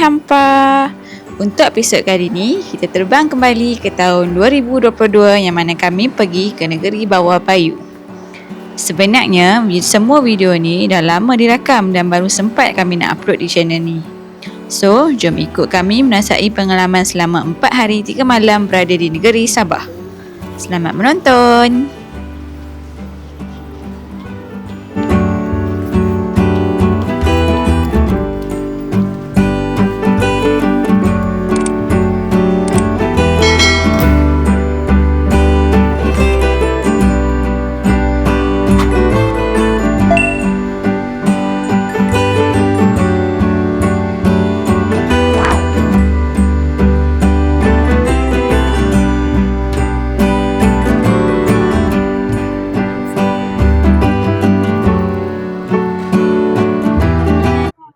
hampa. Untuk episod kali ini, kita terbang kembali ke tahun 2022 yang mana kami pergi ke negeri Bawah Bayu. Sebenarnya, semua video ni dah lama dirakam dan baru sempat kami nak upload di channel ni. So, jom ikut kami menasai pengalaman selama 4 hari 3 malam berada di negeri Sabah. Selamat menonton!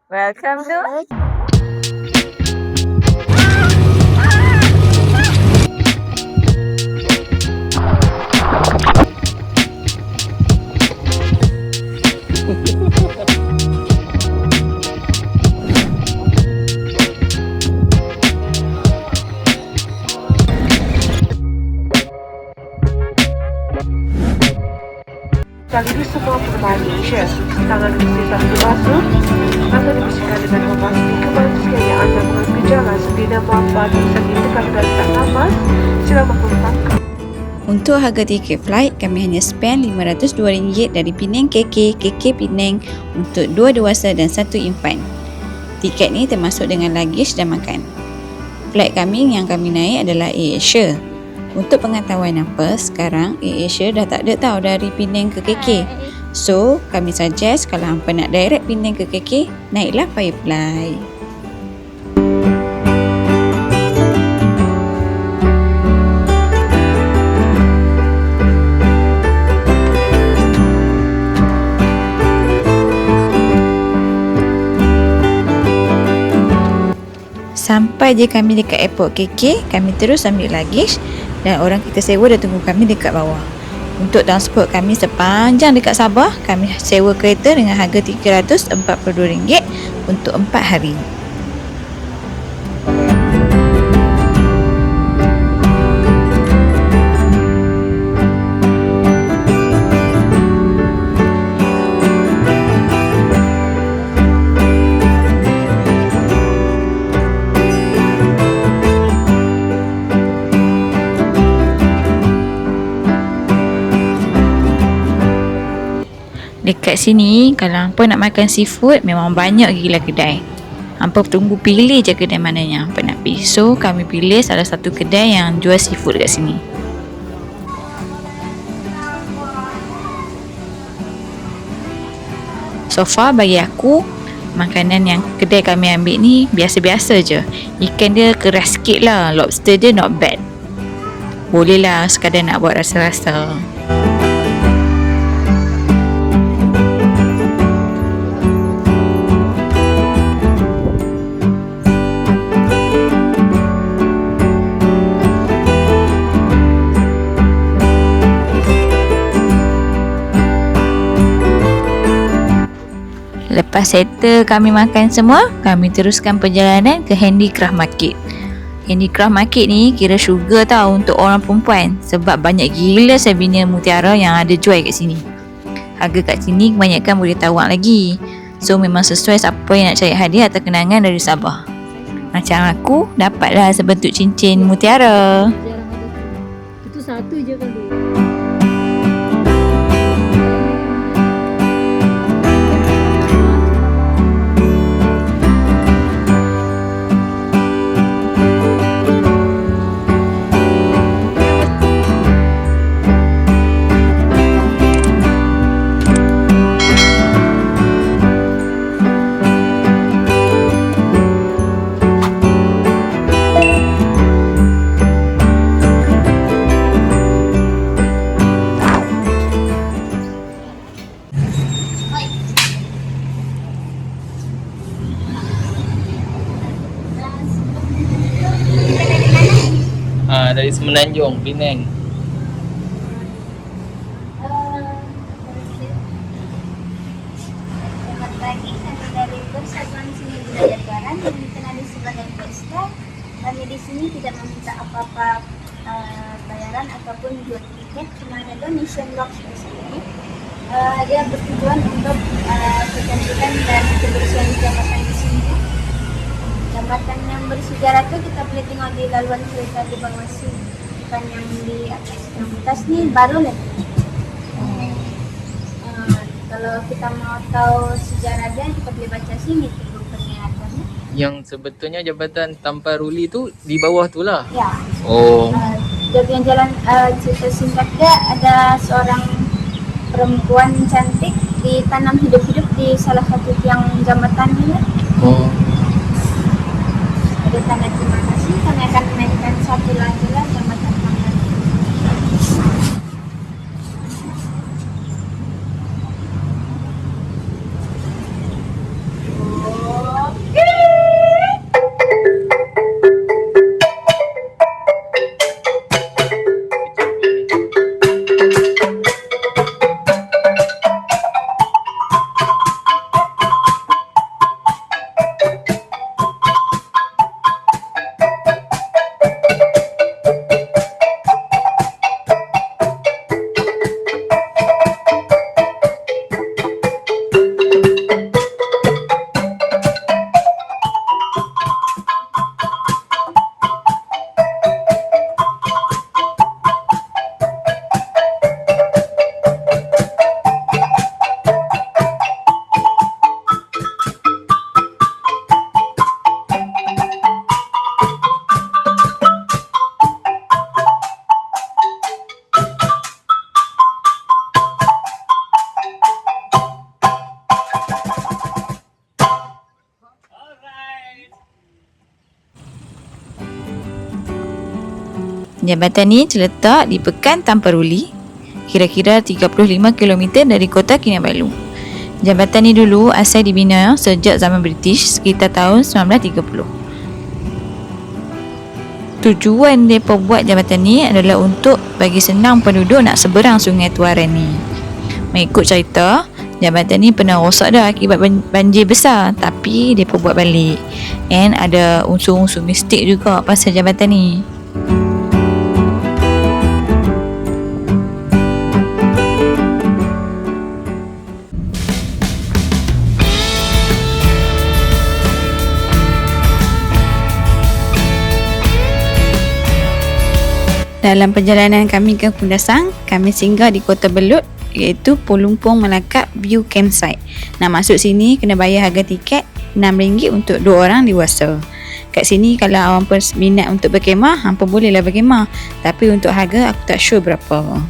Welcome to Sekaligus semua perumahan Malaysia. Tangan dibersihkan dibasuh atau dibersihkan dengan membasuh kembali sekiranya anda mengalami gejala seperti demam, batuk, sakit tekan dan tak nafas. Sila menggunakan. Untuk harga tiket flight, kami hanya spend RM502 dari Penang KK Penang untuk 2 dewasa dan 1 infant. Tiket ni termasuk dengan luggage dan makan. Flight kami yang kami naik adalah AirAsia. Untuk pengetahuan apa, sekarang AirAsia dah tak ada tau dari Penang ke KK. So, kami suggest kalau hampa nak direct Penang ke KK, naiklah Firefly. Sampai je kami dekat airport KK, kami terus ambil luggage dan orang kita sewa dah tunggu kami dekat bawah. Untuk transport kami sepanjang dekat Sabah, kami sewa kereta dengan harga RM342 untuk 4 hari. Dekat sini, kalau hampa nak makan seafood, memang banyak gila kedai. Hampa tunggu pilih je kedai mana yang hampa nak pergi. So, kami pilih salah satu kedai yang jual seafood dekat sini. So far, bagi aku, makanan yang kedai kami ambil ni biasa-biasa je. Ikan dia keras sikit lah. Lobster dia not bad. Boleh lah sekadar nak buat rasa-rasa. Lepas settle kami makan semua, kami teruskan perjalanan ke Handicraft Market. Handicraft Market ni kira syurga tau untuk orang perempuan sebab banyak gila sabina mutiara yang ada jual kat sini. Harga kat sini kebanyakan boleh tawar lagi. So memang sesuai siapa yang nak cari hadiah atau kenangan dari Sabah. Macam aku, dapatlah sebentuk cincin mutiara. Itu satu je kan tu. Dari Semenanjung, Penang. Selamat pagi, kami dari Persatuan Seni Budaya Barat yang dikenal di sebelah sini tidak meminta apa-apa bayaran ataupun jual tiket, cuma ada donation box di sini. Dia bertujuan untuk kecantikan dan kebersihan jambatan di sini. Jambatan yang bersejarah itu kita boleh tengok di laluan kereta di bawah sini, bukan yang di atas. Yang atas ni baru lagi. Kalau kita mau tahu sejarah dia, kita boleh baca sini tentang perniagannya. Yang sebetulnya jabatan tanpa ruli tu di bawah tu lah. Ya. Oh. Dia punya jalan cerita singkat dia, ada seorang perempuan cantik ditanam hidup-hidup di salah satu tiang jambatan ini. Oh. Ada tanda terima kasih. Kami akan menaikkan satu lagi lah jambatan tangan. Jambatan ni terletak di Pekan Tanpa Ruli, kira-kira 35 km dari kota Kinabalu. Jambatan ni dulu asal dibina sejak zaman British sekitar tahun 1930. Tujuan mereka buat jambatan ni adalah untuk bagi senang penduduk nak seberang Sungai Tuaran ni. Mengikut cerita, jambatan ni pernah rosak dah akibat banjir besar, tapi mereka buat balik. And ada unsur-unsur mistik juga pasal jambatan ni. Dalam perjalanan kami ke Kundasang, kami singgah di Kota Belud, iaitu Polumpong Melaka View Campsite. Nak masuk sini kena bayar harga tiket RM6 untuk 2 orang dewasa. Kat sini kalau awak minat untuk berkemah, hampa bolehlah berkemah. Tapi untuk harga aku tak sure berapa.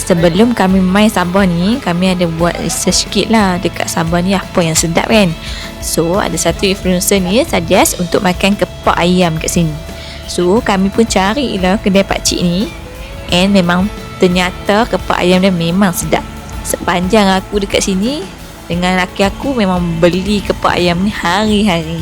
Sebelum kami main Sabah ni, kami ada buat research sikit lah dekat Sabah ni apa yang sedap kan. So ada satu influencer ni suggest untuk makan kepak ayam kat sini. So kami pun carilah kedai pakcik ni, and memang ternyata kepak ayam dia memang sedap. Sepanjang aku dekat sini dengan laki aku memang beli kepak ayam ni hari-hari.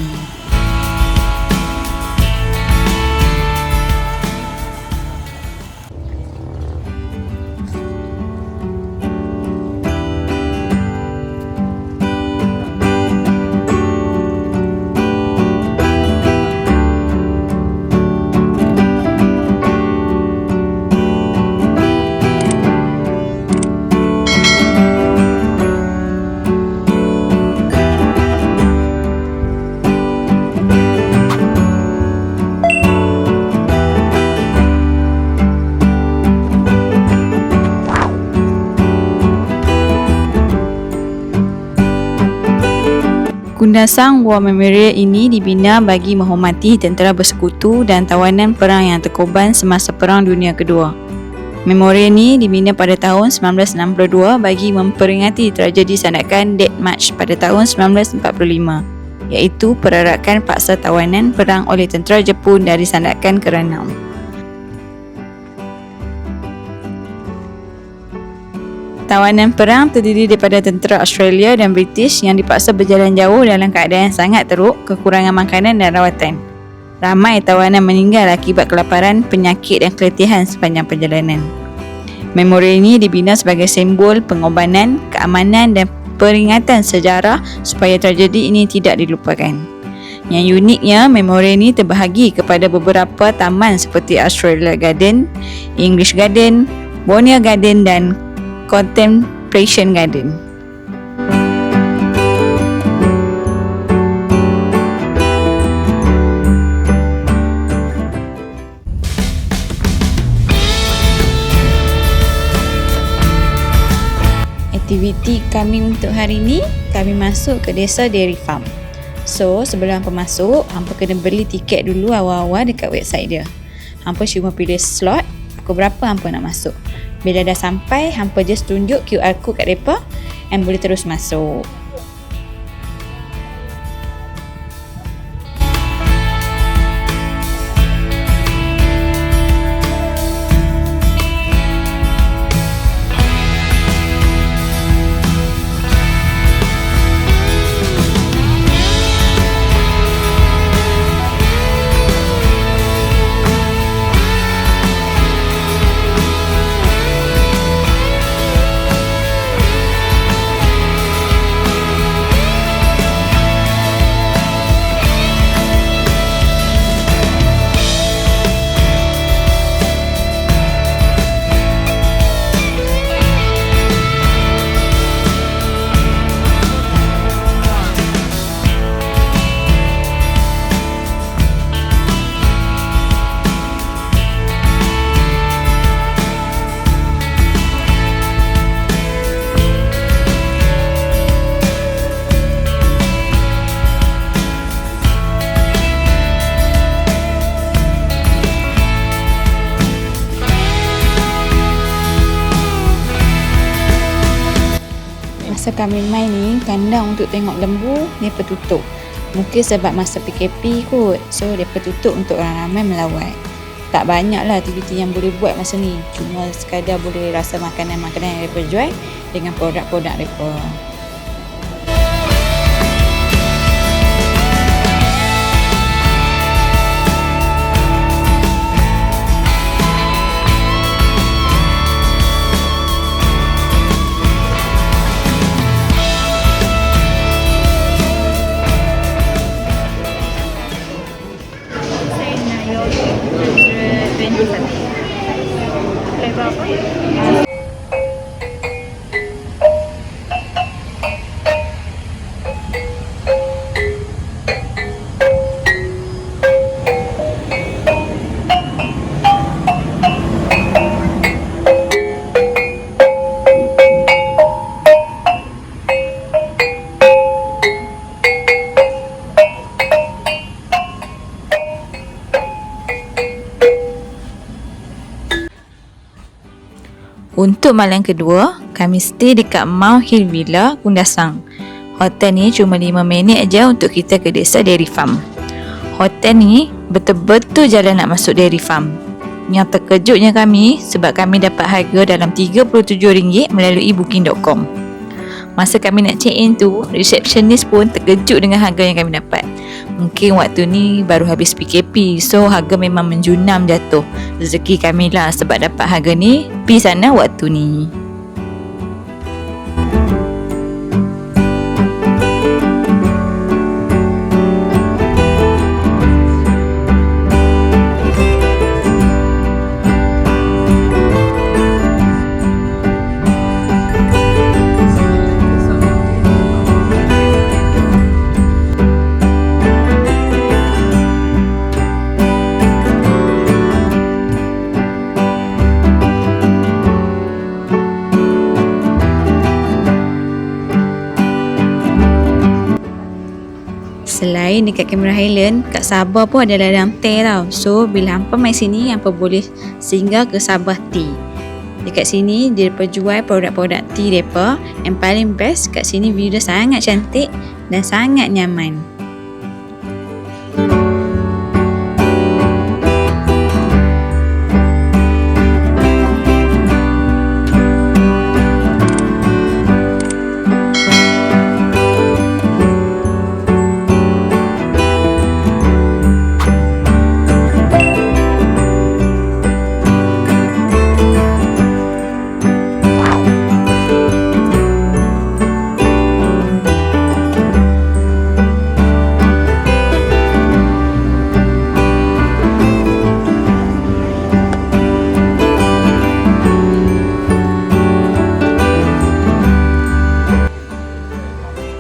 Kundasang War Memorial ini dibina bagi menghormati tentera bersekutu dan tawanan perang yang terkorban semasa Perang Dunia Kedua. Memorial ini dibina pada tahun 1962 bagi memperingati tragedi sandakan Death March pada tahun 1945, iaitu perarakan paksa tawanan perang oleh tentera Jepun dari sandakan ke-6. Tawanan perang terdiri daripada tentera Australia dan British yang dipaksa berjalan jauh dalam keadaan yang sangat teruk, kekurangan makanan dan rawatan. Ramai tawanan meninggal akibat kelaparan, penyakit dan keletihan sepanjang perjalanan. Memorial ini dibina sebagai simbol pengorbanan, keamanan dan peringatan sejarah supaya tragedi ini tidak dilupakan. Yang uniknya, memorial ini terbahagi kepada beberapa taman seperti Australia Garden, English Garden, Borneo Garden dan Contemplation Garden. Aktiviti kami untuk hari ini, kami masuk ke desa Dairy Farm. So, sebelum hampa masuk, hampa kena beli tiket dulu awal-awal dekat website dia. Hampa cuma pilih slot, pukul berapa hampa nak masuk. Bila dah sampai, hampa just tunjuk QR code kat mereka and boleh terus masuk. Masa kami main ni, kandang untuk tengok lembu mereka tutup. Mungkin sebab masa PKP kot. So mereka tutup untuk orang ramai melawat. Tak banyak lah aktiviti yang boleh buat masa ni. Cuma sekadar boleh rasa makanan-makanan yang mereka jual dengan produk-produk mereka. Untuk malam kedua, kami stay dekat Mount Hill Villa, Kundasang. Hotel ni cuma 5 minit aja untuk kita ke desa Dairy Farm. Hotel ni betul-betul jalan nak masuk Dairy Farm. Yang terkejutnya kami sebab kami dapat harga dalam RM37 melalui booking.com. Masa kami nak check in tu, receptionist pun terkejut dengan harga yang kami dapat. Mungkin waktu ni baru habis PKP, so harga memang menjunam jatuh. Rezeki kami lah sebab dapat harga ni, pergi sana waktu ni. Selain dekat Cameron Highland, kat Sabah pun ada ladang teh tau. So bila hampa main sini, hampa boleh singgah ke Sabah Tea. Dekat sini dia jual produk-produk tea mereka. Yang paling best kat sini view dia sangat cantik dan sangat nyaman.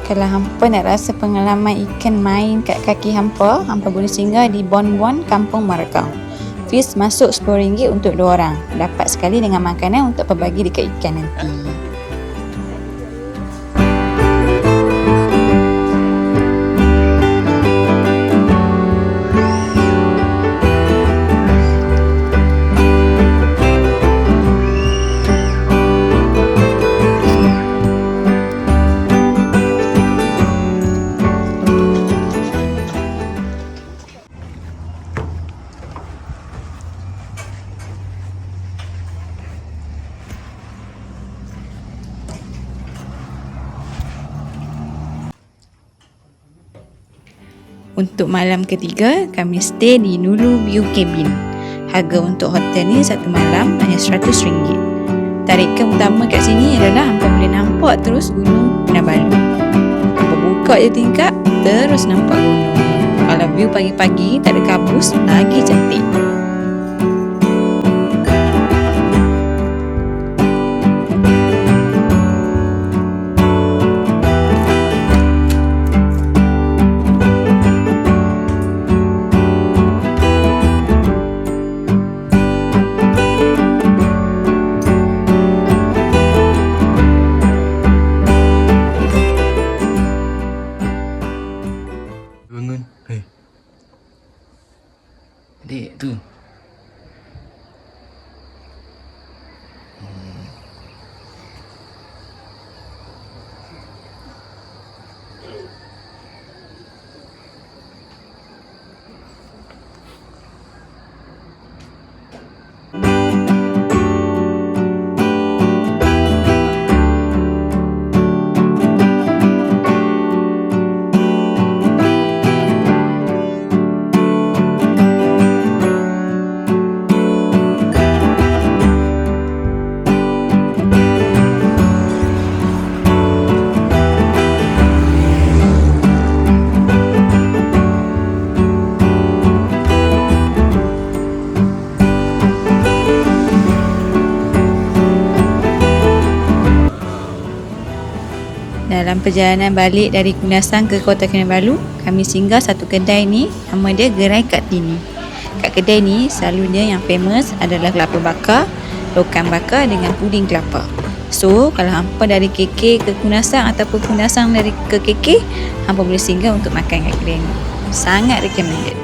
Kalau hampa nak rasa pengalaman ikan main kat kaki hampa boleh singgah di Bon Bon, Kampung Merakau. Fees masuk RM10 untuk 2 orang. Dapat sekali dengan makanan untuk berbagi dekat ikan nanti. Untuk malam ketiga, kami stay di Nulu View Cabin. Harga untuk hotel ni satu malam hanya RM100. Tarikan utama kat sini adalah hampa boleh nampak terus Gunung Kinabalu. Hampa buka je tingkap, terus nampak gunung. Kalau view pagi-pagi tak ada kabus, lagi cantik. Bangun. Hei. Adik tu. Dalam perjalanan balik dari Kundasang ke Kota Kinabalu, kami singgah satu kedai ni, nama dia Gerai Kartini. Kat kedai ni, selalu dia yang famous adalah kelapa bakar, lokan bakar dengan puding kelapa. So, kalau hampa dari KK ke Kundasang ataupun Kundasang dari ke KK, hampa boleh singgah untuk makan kat kedai ni. Sangat recommended.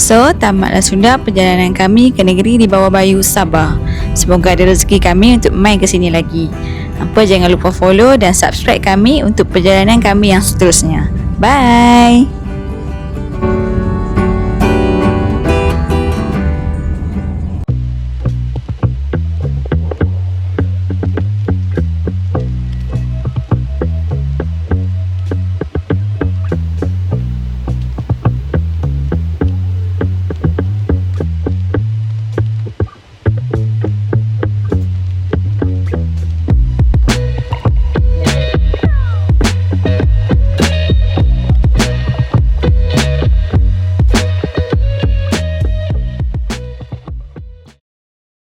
So, tamatlah sudah perjalanan kami ke negeri di bawah bayu Sabah. Semoga ada rezeki kami untuk main ke sini lagi. Hampa jangan lupa follow dan subscribe kami untuk perjalanan kami yang seterusnya. Bye!